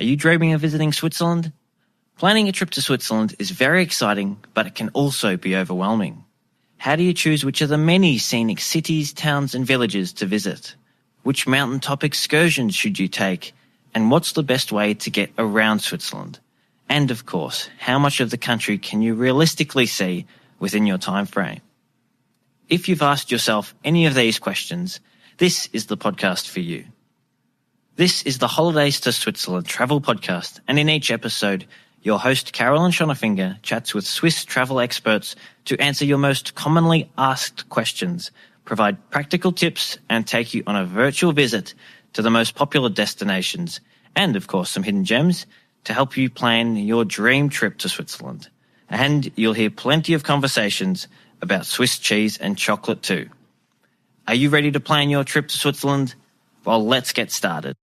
Are you dreaming of visiting Switzerland? Planning a trip to Switzerland is very exciting, but it can also be overwhelming. How do you choose which of the many scenic cities, towns and villages to visit? Which mountaintop excursions should you take? And what's the best way to get around Switzerland? And of course, how much of the country can you realistically see within your time frame? If you've asked yourself any of these questions, this is the podcast for you. This is the Holidays to Switzerland travel podcast, and in each episode, your host Carolyn Schonnefinger chats with Swiss travel experts to answer your most commonly asked questions, provide practical tips, and take you on a virtual visit to the most popular destinations, and of course some hidden gems to help you plan your dream trip to Switzerland. And you'll hear plenty of conversations about Swiss cheese and chocolate too. Are you ready to plan your trip to Switzerland? Well, let's get started.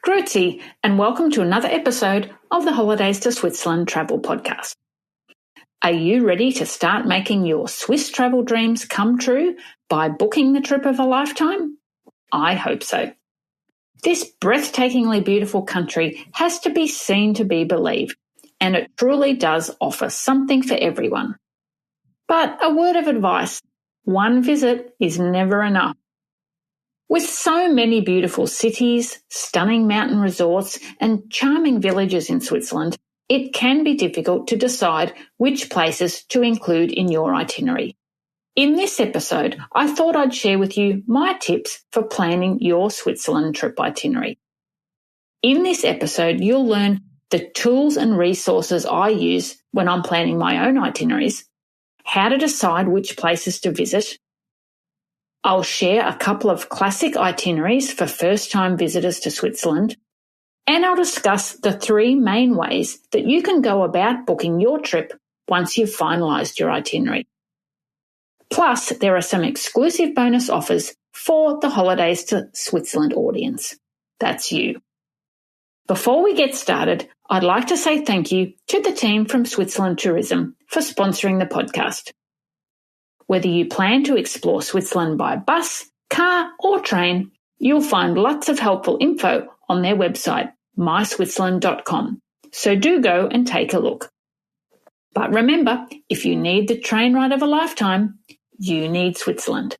Grüezi, and welcome to another episode of the Holidays to Switzerland travel podcast. Are you ready to start making your Swiss travel dreams come true by booking the trip of a lifetime? I hope so. This breathtakingly beautiful country has to be seen to be believed, and it truly does offer something for everyone. But a word of advice, one visit is never enough. With so many beautiful cities, stunning mountain resorts, and charming villages in Switzerland, it can be difficult to decide which places to include in your itinerary. In this episode, I thought I'd share with you my tips for planning your Switzerland trip itinerary. In this episode, you'll learn the tools and resources I use when I'm planning my own itineraries, how to decide which places to visit. I'll share a couple of classic itineraries for first-time visitors to Switzerland, and I'll discuss the three main ways that you can go about booking your trip once you've finalised your itinerary. Plus, there are some exclusive bonus offers for the Holidays to Switzerland audience. That's you. Before we get started, I'd like to say thank you to the team from Switzerland Tourism for sponsoring the podcast. Whether you plan to explore Switzerland by bus, car or train, you'll find lots of helpful info on their website, myswitzerland.com. So do go and take a look. But remember, if you need the train ride of a lifetime, you need Switzerland.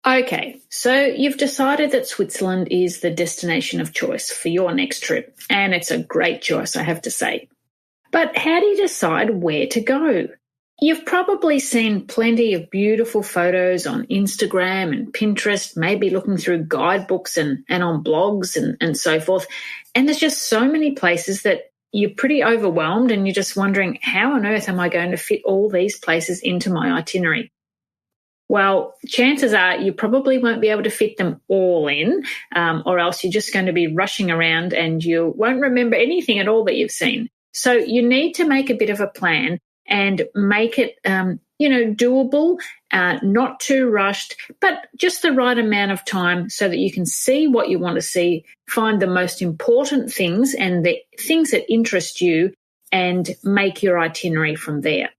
Okay, so you've decided that Switzerland is the destination of choice for your next trip, and it's a great choice, I have to say. But how do you decide where to go? You've probably seen plenty of beautiful photos on Instagram and Pinterest, maybe looking through guidebooks and on blogs and so forth. And there's just so many places that you're pretty overwhelmed and you're just wondering, how on earth am I going to fit all these places into my itinerary? Well, chances are you probably won't be able to fit them all in, or else you're just going to be rushing around and you won't remember anything at all that you've seen. So you need to make a bit of a plan and make it, doable, not too rushed, but just the right amount of time so that you can see what you want to see, find the most important things and the things that interest you and make your itinerary from there.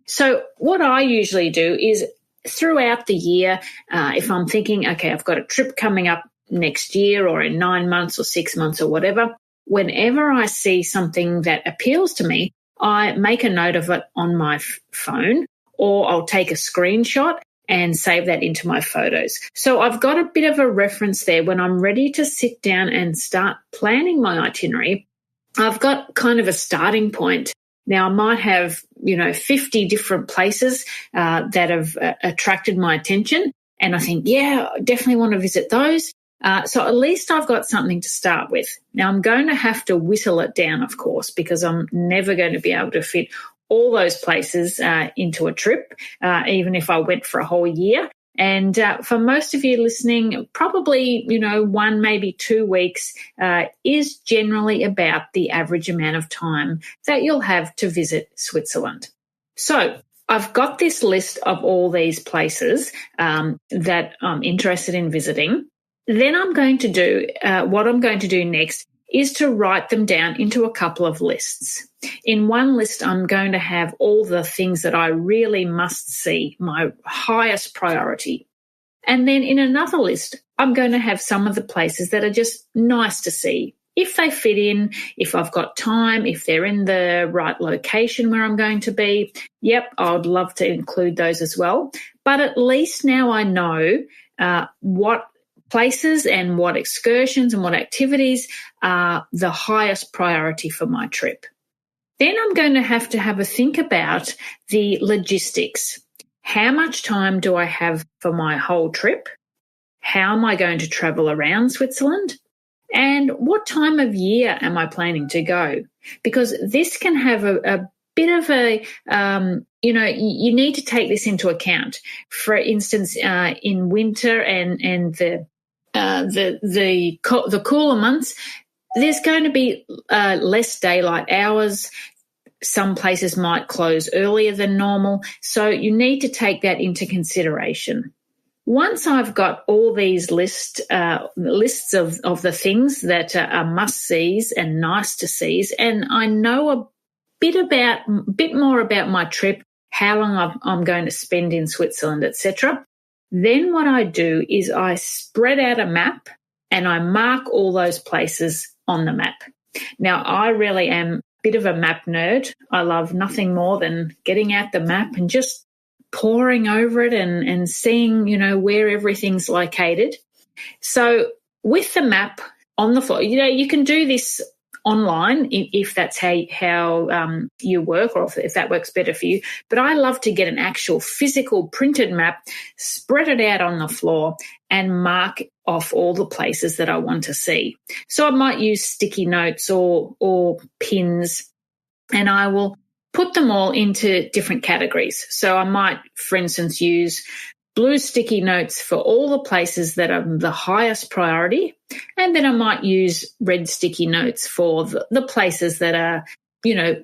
So what I usually do is throughout the year, if I'm thinking, okay, I've got a trip coming up next year or in 9 months or 6 months or whatever, whenever I see something that appeals to me, I make a note of it on my phone, or I'll take a screenshot and save that into my photos. So I've got a bit of a reference there when I'm ready to sit down and start planning my itinerary. I've got kind of a starting point. Now, I might have, 50 different places that have attracted my attention, and I think, yeah, I definitely want to visit those. So at least I've got something to start with. Now, I'm going to have to whittle it down, of course, because I'm never going to be able to fit all those places into a trip, even if I went for a whole year. And for most of you listening, probably, 1, maybe 2 weeks is generally about the average amount of time that you'll have to visit Switzerland. So I've got this list of all these places that I'm interested in visiting. Then I'm going to do, what I'm going to do next is to write them down into a couple of lists. In one list, I'm going to have all the things that I really must see, my highest priority. And then in another list, I'm going to have some of the places that are just nice to see, if they fit in, if I've got time, if they're in the right location where I'm going to be, yep, I would love to include those as well. But at least now I know what places and what excursions and what activities are the highest priority for my trip. Then I'm going to have a think about the logistics. How much time do I have for my whole trip? How am I going to travel around Switzerland? And what time of year am I planning to go? Because this can have a bit of a, you need to take this into account. For instance, in winter and the cooler months, there's going to be less daylight hours. Some places might close earlier than normal. So you need to take that into consideration. Once I've got all these lists of the things that are must-sees and nice-to-sees, and I know a bit more about my trip, how long I'm going to spend in Switzerland, etc., then what I do is I spread out a map and I mark all those places on the map. Now, I really am a bit of a map nerd. I love nothing more than getting out the map and just poring over it and seeing, where everything's located. So with the map on the floor, you can do this online if that's how you work, or if that works better for you. But I love to get an actual physical printed map, spread it out on the floor, and mark off all the places that I want to see. So I might use sticky notes or pins, and I will put them all into different categories. So I might, for instance, use blue sticky notes for all the places that are the highest priority, and then I might use red sticky notes for the places that are,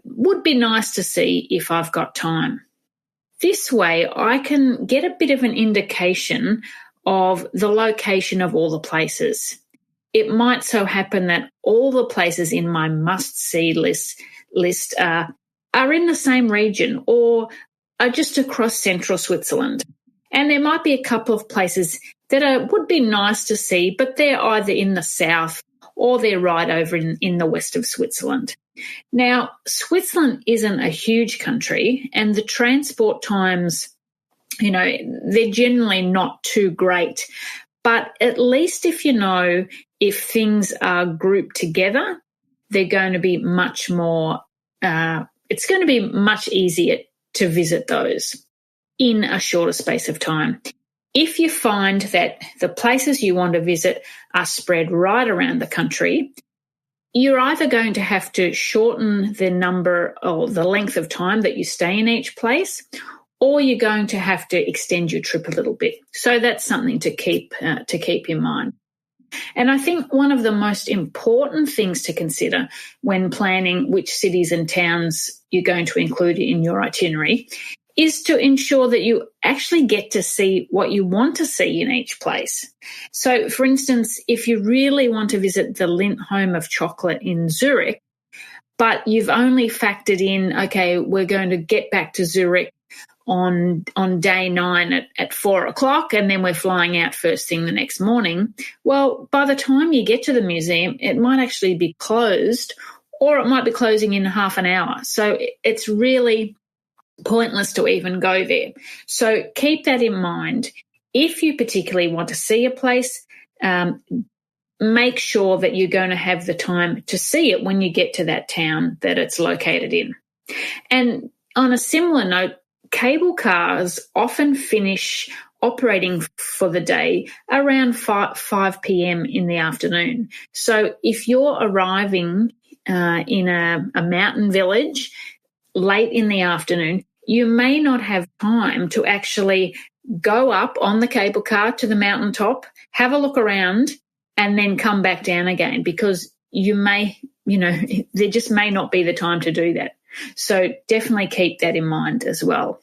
would be nice to see if I've got time. This way I can get a bit of an indication of the location of all the places. It might so happen that all the places in my must-see list are in the same region or are just across central Switzerland. And there might be a couple of places that would be nice to see, but they're either in the south or they're right over in the west of Switzerland. Now, Switzerland isn't a huge country, and the transport times, they're generally not too great. But at least if if things are grouped together, they're going to be much more, it's going to be much easier to visit those in a shorter space of time. If you find that the places you want to visit are spread right around the country, you're either going to have to shorten the number or the length of time that you stay in each place, or you're going to have to extend your trip a little bit. So that's something to keep in mind. And I think one of the most important things to consider when planning which cities and towns you're going to include in your itinerary is to ensure that you actually get to see what you want to see in each place. So, for instance, if you really want to visit the Lindt Home of Chocolate in Zurich, but you've only factored in, okay, we're going to get back to Zurich on day 9 at 4 o'clock, and then we're flying out first thing the next morning. Well, by the time you get to the museum, it might actually be closed, or it might be closing in half an hour. So it's really pointless to even go there. So keep that in mind. If you particularly want to see a place, make sure that you're going to have the time to see it when you get to that town that it's located in. And on a similar note, cable cars often finish operating for the day around 5 p.m. in the afternoon. So if you're arriving in a mountain village late in the afternoon, you may not have time to actually go up on the cable car to the mountaintop, have a look around, and then come back down again, because there just may not be the time to do that. So definitely keep that in mind as well.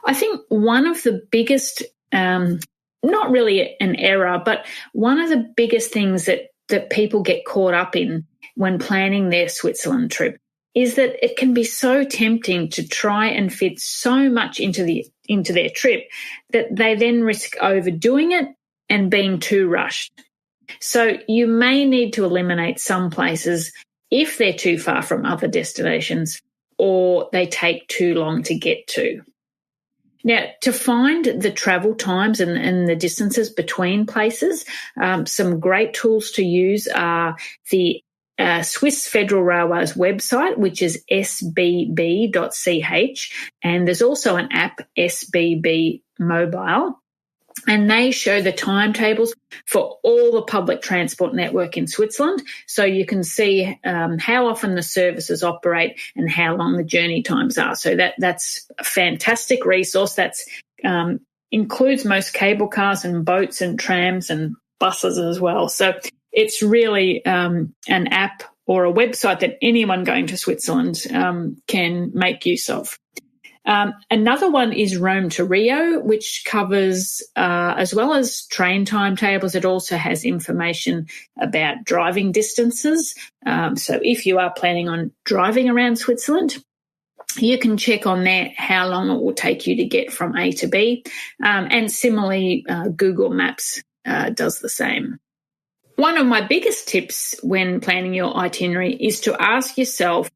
I think one of the biggest, not really an error, but one of the biggest things that people get caught up in when planning their Switzerland trip is that it can be so tempting to try and fit so much into their trip that they then risk overdoing it and being too rushed. So you may need to eliminate some places if they're too far from other destinations or they take too long to get to. Now, to find the travel times and the distances between places, some great tools to use are the Swiss Federal Railway's website, which is sbb.ch, and there's also an app, SBB Mobile, and they show the timetables for all the public transport network in Switzerland, so you can see how often the services operate and how long the journey times are. So that's a fantastic resource. That's includes most cable cars and boats and trams and buses as well. So it's really an app or a website that anyone going to Switzerland can make use of. Another one is Rome to Rio, which covers, as well as train timetables, it also has information about driving distances. So if you are planning on driving around Switzerland, you can check on there how long it will take you to get from A to B. And similarly, Google Maps does the same. One of my biggest tips when planning your itinerary is to ask yourself,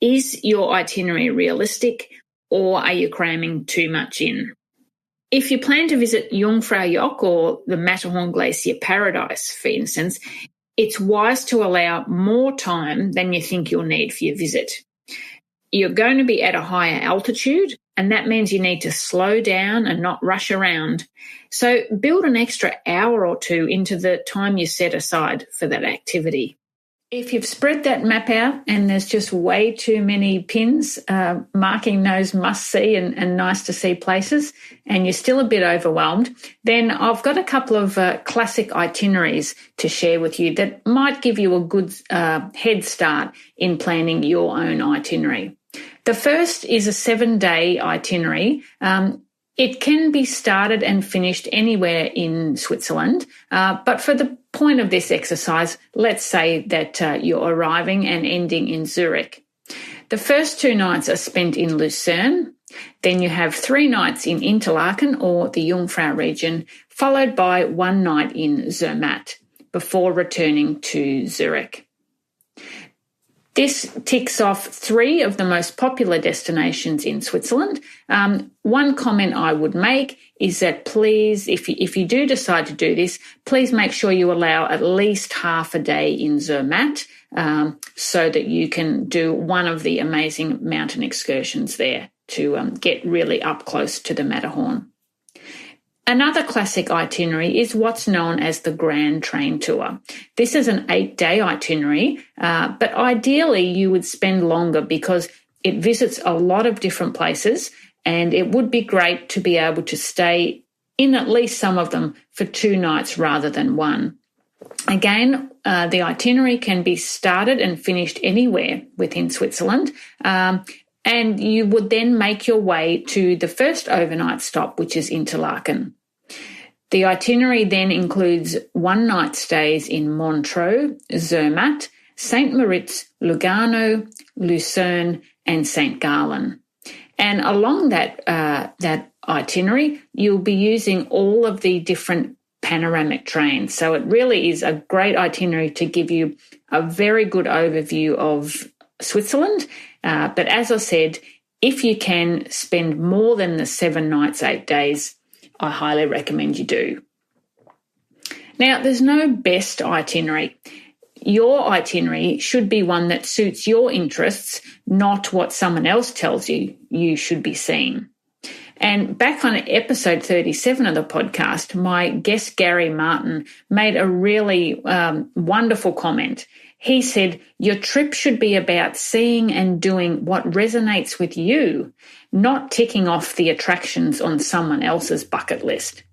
is your itinerary realistic, or are you cramming too much in? If you plan to visit Jungfrau Joch or the Matterhorn Glacier Paradise, for instance, it's wise to allow more time than you think you'll need for your visit. You're going to be at a higher altitude, and that means you need to slow down and not rush around. So build an extra hour or two into the time you set aside for that activity. If you've spread that map out and there's just way too many pins marking those must-see and nice-to-see places, and you're still a bit overwhelmed, then I've got a couple of classic itineraries to share with you that might give you a good head start in planning your own itinerary. The first is a 7-day itinerary. It can be started and finished anywhere in Switzerland, but for the point of this exercise, let's say that you're arriving and ending in Zurich. The first 2 nights are spent in Lucerne, then you have 3 nights in Interlaken or the Jungfrau region, followed by 1 night in Zermatt, before returning to Zurich. This ticks off 3 of the most popular destinations in Switzerland. One comment I would make is that please, if you do decide to do this, please make sure you allow at least half a day in Zermatt so that you can do one of the amazing mountain excursions there to get really up close to the Matterhorn. Another classic itinerary is what's known as the Grand Train Tour. This is an 8-day itinerary, but ideally you would spend longer because it visits a lot of different places, and it would be great to be able to stay in at least some of them for 2 nights rather than 1. Again, the itinerary can be started and finished anywhere within Switzerland, and you would then make your way to the first overnight stop, which is Interlaken. The itinerary then includes 1-night stays in Montreux, Zermatt, St. Moritz, Lugano, Lucerne, and St. Gallen. And along that itinerary, you'll be using all of the different panoramic trains. So it really is a great itinerary to give you a very good overview of Switzerland. But as I said, if you can spend more than the 7 nights, 8 days, I highly recommend you do. Now, there's no best itinerary. Your itinerary should be one that suits your interests, not what someone else tells you you should be seeing. And back on episode 37 of the podcast, my guest Gary Martin made a really wonderful comment. He said, your trip should be about seeing and doing what resonates with you, not ticking off the attractions on someone else's bucket list.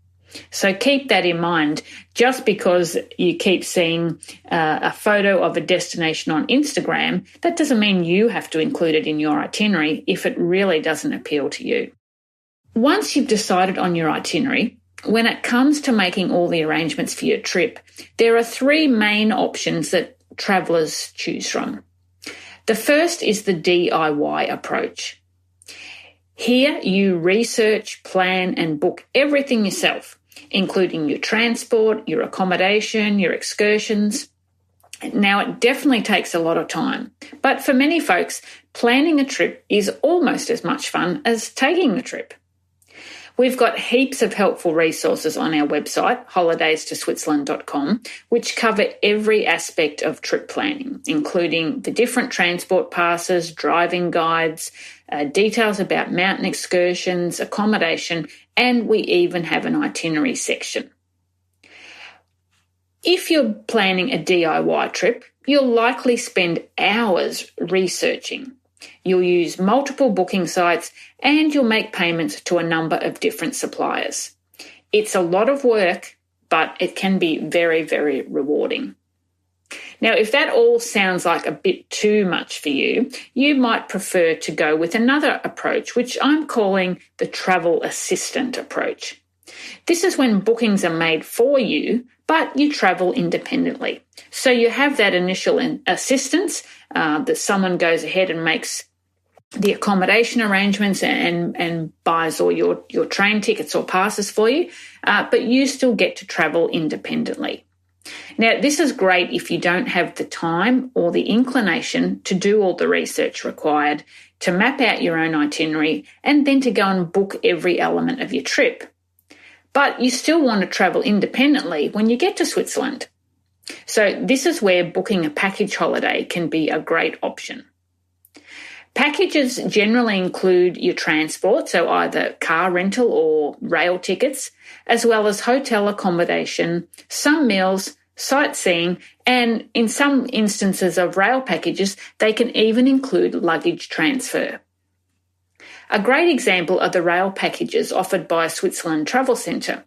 So keep that in mind. Just because you keep seeing a photo of a destination on Instagram, that doesn't mean you have to include it in your itinerary if it really doesn't appeal to you. Once you've decided on your itinerary, when it comes to making all the arrangements for your trip, there are 3 main options that travellers choose from. The first is the DIY approach. Here you research, plan and book everything yourself, including your transport, your accommodation, your excursions. Now, it definitely takes a lot of time, but for many folks, planning a trip is almost as much fun as taking the trip. We've got heaps of helpful resources on our website, holidaystoswitzerland.com, which cover every aspect of trip planning, including the different transport passes, driving guides, details about mountain excursions, accommodation, and we even have an itinerary section. If you're planning a DIY trip, you'll likely spend hours researching. You'll use multiple booking sites and you'll make payments to a number of different suppliers. It's a lot of work, but it can be very, very rewarding. Now, if that all sounds like a bit too much for you, you might prefer to go with another approach, which I'm calling the travel assistant approach. This is when bookings are made for you, but you travel independently. So you have that initial assistance that someone goes ahead and makes the accommodation arrangements and buys all your train tickets or passes for you, but you still get to travel independently. Now, this is great if you don't have the time or the inclination to do all the research required, to map out your own itinerary, and then to go and book every element of your trip. But you still want to travel independently when you get to Switzerland. So this is where booking a package holiday can be a great option. Packages generally include your transport, so either car rental or rail tickets, as well as hotel accommodation, some meals, sightseeing, and in some instances of rail packages, they can even include luggage transfer. A great example are the rail packages offered by Switzerland Travel Centre.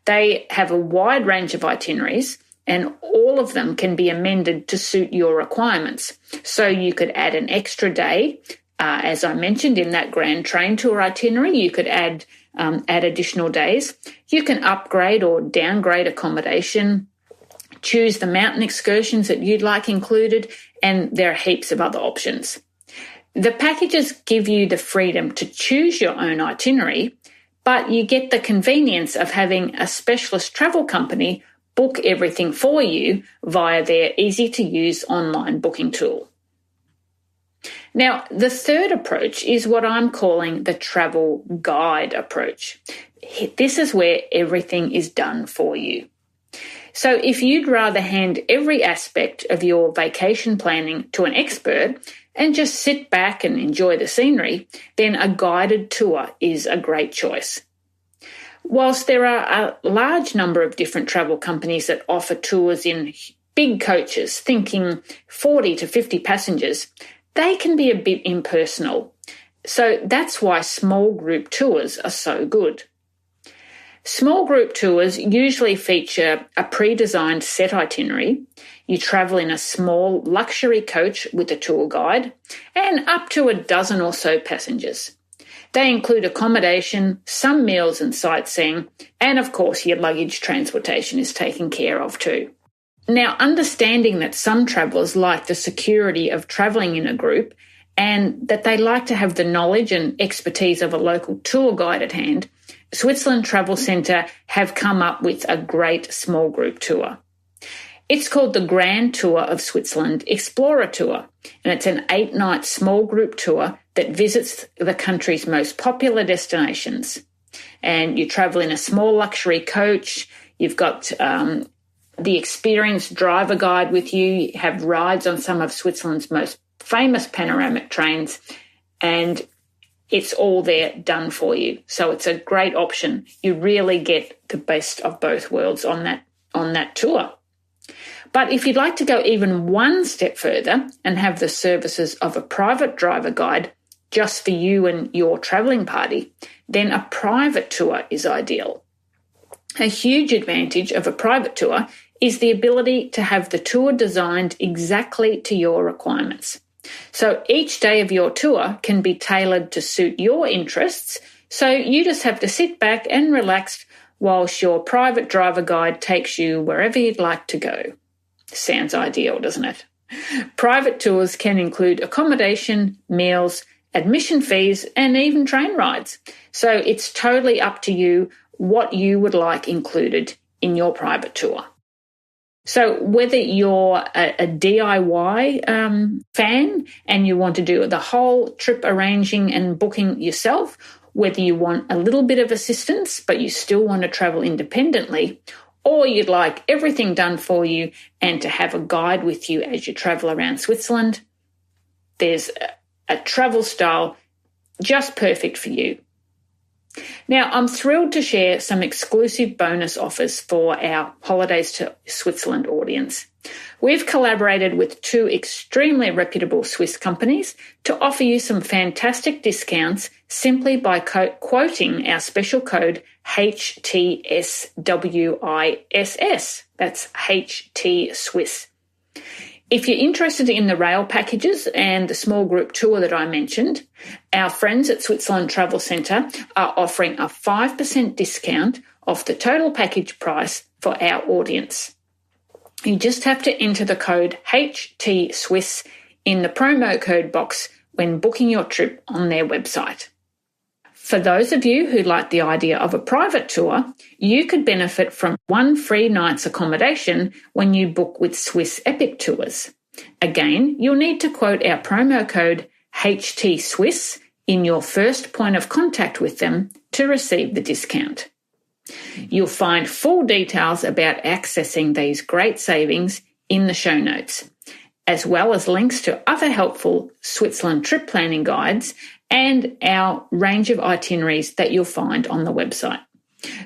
They have a wide range of itineraries, and all of them can be amended to suit your requirements. So you could add an extra day, as I mentioned in that grand train tour itinerary. You could add additional days. You can upgrade or downgrade accommodation, choose the mountain excursions that you'd like included, and there are heaps of other options. The packages give you the freedom to choose your own itinerary, but you get the convenience of having a specialist travel company book everything for you via their easy-to-use online booking tool. Now, the third approach is what I'm calling the travel guide approach. This is where everything is done for you. So if you'd rather hand every aspect of your vacation planning to an expert and just sit back and enjoy the scenery, then a guided tour is a great choice. Whilst there are a large number of different travel companies that offer tours in big coaches, thinking 40 to 50 passengers, they can be a bit impersonal. So that's why small group tours are so good. Small group tours usually feature a pre-designed set itinerary. You travel in a small luxury coach with a tour guide and up to a dozen or so passengers. They include accommodation, some meals and sightseeing, and of course your luggage transportation is taken care of too. Now, understanding that some travellers like the security of travelling in a group and that they like to have the knowledge and expertise of a local tour guide at hand, Switzerland Travel Centre have come up with a great small group tour. It's called the Grand Tour of Switzerland Explorer Tour, and it's an 8-night small group tour that visits the country's most popular destinations. And you travel in a small luxury coach, you've got the experienced driver guide with you have rides on some of Switzerland's most famous panoramic trains, and it's all there done for you. So it's a great option. You really get the best of both worlds on that tour. But if you'd like to go even one step further and have the services of a private driver guide just for you and your travelling party, then a private tour is ideal. A huge advantage of a private tour is the ability to have the tour designed exactly to your requirements. So each day of your tour can be tailored to suit your interests, so you just have to sit back and relax whilst your private driver guide takes you wherever you'd like to go. Sounds ideal, doesn't it? Private tours can include accommodation, meals, admission fees, and even train rides. So it's totally up to you what you would like included in your private tour. So whether you're a DIY fan and you want to do the whole trip arranging and booking yourself, whether you want a little bit of assistance but you still want to travel independently, or you'd like everything done for you and to have a guide with you as you travel around Switzerland, there's a travel style just perfect for you. Now, I'm thrilled to share some exclusive bonus offers for our Holidays to Switzerland audience. We've collaborated with two extremely reputable Swiss companies to offer you some fantastic discounts simply by quoting our special code HTSWISS. That's HT Swiss. If you're interested in the rail packages and the small group tour that I mentioned, our friends at Switzerland Travel Centre are offering a 5% discount off the total package price for our audience. You just have to enter the code HTSwiss in the promo code box when booking your trip on their website. For those of you who like the idea of a private tour, you could benefit from 1 free night's accommodation when you book with Swiss Epic Tours. Again, you'll need to quote our promo code HTSwiss in your first point of contact with them to receive the discount. You'll find full details about accessing these great savings in the show notes, as well as links to other helpful Switzerland trip planning guides and our range of itineraries that you'll find on the website.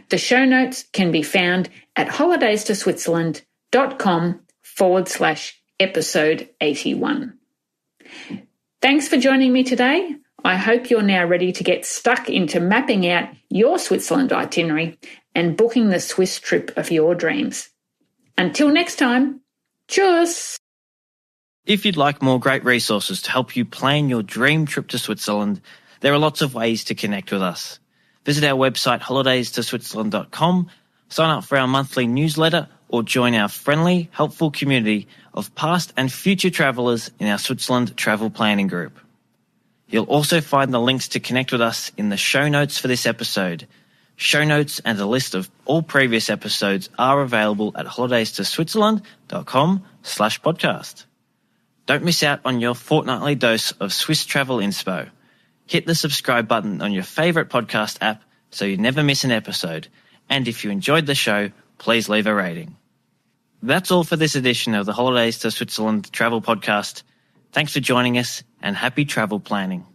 The show notes can be found at holidaystoswitzerland.com/episode 81. Thanks for joining me today. I hope you're now ready to get stuck into mapping out your Switzerland itinerary and booking the Swiss trip of your dreams. Until next time, tschüss! If you'd like more great resources to help you plan your dream trip to Switzerland, there are lots of ways to connect with us. Visit our website holidaystoswitzerland.com, sign up for our monthly newsletter, or join our friendly, helpful community of past and future travellers in our Switzerland travel planning group. You'll also find the links to connect with us in the show notes for this episode. Show notes and a list of all previous episodes are available at holidaystoswitzerland.com/podcast. Don't miss out on your fortnightly dose of Swiss travel inspo. Hit the subscribe button on your favourite podcast app so you never miss an episode. And if you enjoyed the show, please leave a rating. That's all for this edition of the Holidays to Switzerland Travel Podcast. Thanks for joining us and happy travel planning.